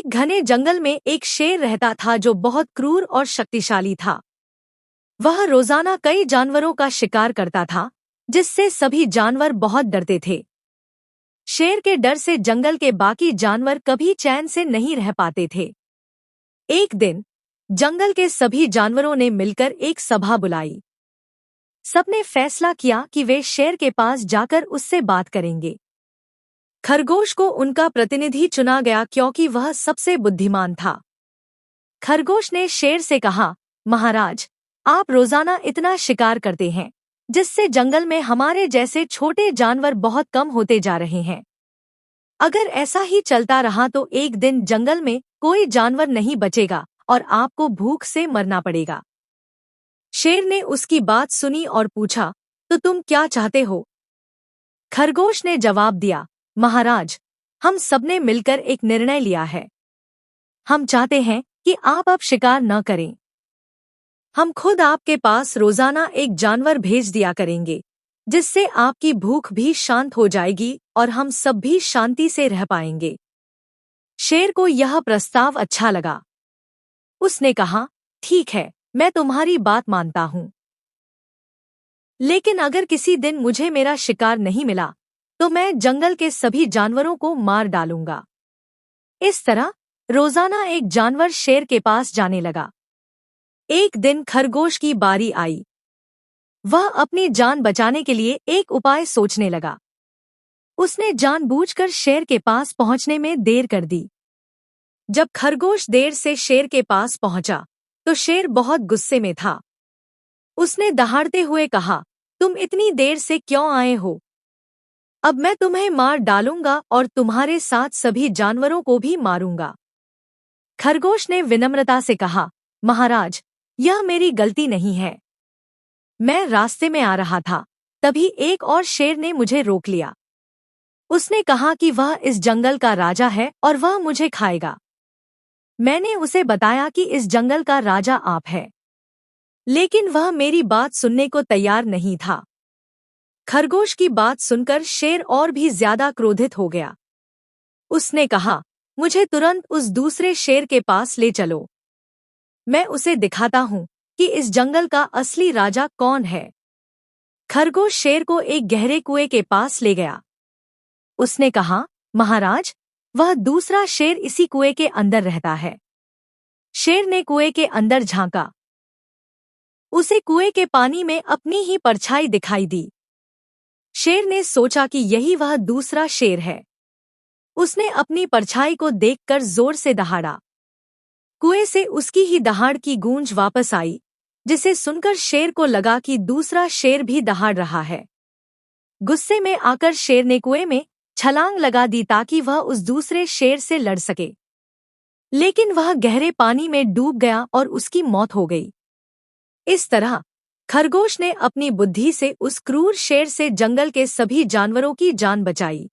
एक घने जंगल में एक शेर रहता था जो बहुत क्रूर और शक्तिशाली था। वह रोजाना कई जानवरों का शिकार करता था, जिससे सभी जानवर बहुत डरते थे। शेर के डर से जंगल के बाकी जानवर कभी चैन से नहीं रह पाते थे। एक दिन जंगल के सभी जानवरों ने मिलकर एक सभा बुलाई। सबने फैसला किया कि वे शेर के पास जाकर उससे बात करेंगे। खरगोश को उनका प्रतिनिधि चुना गया क्योंकि वह सबसे बुद्धिमान था। खरगोश ने शेर से कहा, महाराज, आप रोजाना इतना शिकार करते हैं, जिससे जंगल में हमारे जैसे छोटे जानवर बहुत कम होते जा रहे हैं। अगर ऐसा ही चलता रहा तो एक दिन जंगल में कोई जानवर नहीं बचेगा और आपको भूख से मरना पड़ेगा। शेर ने उसकी बात सुनी और पूछा, तो तुम क्या चाहते हो? खरगोश ने जवाब दिया, महाराज, हम सबने मिलकर एक निर्णय लिया है। हम चाहते हैं कि आप अब शिकार न करें। हम खुद आपके पास रोजाना एक जानवर भेज दिया करेंगे, जिससे आपकी भूख भी शांत हो जाएगी और हम सब भी शांति से रह पाएंगे। शेर को यह प्रस्ताव अच्छा लगा। उसने कहा, ठीक है, मैं तुम्हारी बात मानता हूं। लेकिन अगर किसी दिन मुझे मेरा शिकार नहीं मिला, तो मैं जंगल के सभी जानवरों को मार डालूंगा। इस तरह रोजाना एक जानवर शेर के पास जाने लगा। एक दिन खरगोश की बारी आई। वह अपनी जान बचाने के लिए एक उपाय सोचने लगा। उसने जानबूझकर शेर के पास पहुंचने में देर कर दी। जब खरगोश देर से शेर के पास पहुंचा, तो शेर बहुत गुस्से में था। उसने दहाड़ते हुए कहा, तुम इतनी देर से क्यों आए हो? अब मैं तुम्हें मार डालूंगा और तुम्हारे साथ सभी जानवरों को भी मारूंगा। खरगोश ने विनम्रता से कहा, महाराज, यह मेरी गलती नहीं है। मैं रास्ते में आ रहा था, तभी एक और शेर ने मुझे रोक लिया। उसने कहा कि वह इस जंगल का राजा है और वह मुझे खाएगा। मैंने उसे बताया कि इस जंगल का राजा आप है, लेकिन वह मेरी बात सुनने को तैयार नहीं था। खरगोश की बात सुनकर शेर और भी ज्यादा क्रोधित हो गया। उसने कहा, मुझे तुरंत उस दूसरे शेर के पास ले चलो। मैं उसे दिखाता हूँ कि इस जंगल का असली राजा कौन है। खरगोश शेर को एक गहरे कुएं के पास ले गया। उसने कहा, महाराज, वह दूसरा शेर इसी कुएं के अंदर रहता है। शेर ने कुएं के अंदर झांका। उसे कुएं के पानी में अपनी ही परछाई दिखाई दी। शेर ने सोचा कि यही वह दूसरा शेर है। उसने अपनी परछाई को देखकर जोर से दहाड़ा। कुएं से उसकी ही दहाड़ की गूंज वापस आई, जिसे सुनकर शेर को लगा कि दूसरा शेर भी दहाड़ रहा है। गुस्से में आकर शेर ने कुएं में छलांग लगा दी ताकि वह उस दूसरे शेर से लड़ सके। लेकिन वह गहरे पानी में डूब गया और उसकी मौत हो गई। इस तरह खरगोश ने अपनी बुद्धि से उस क्रूर शेर से जंगल के सभी जानवरों की जान बचाई।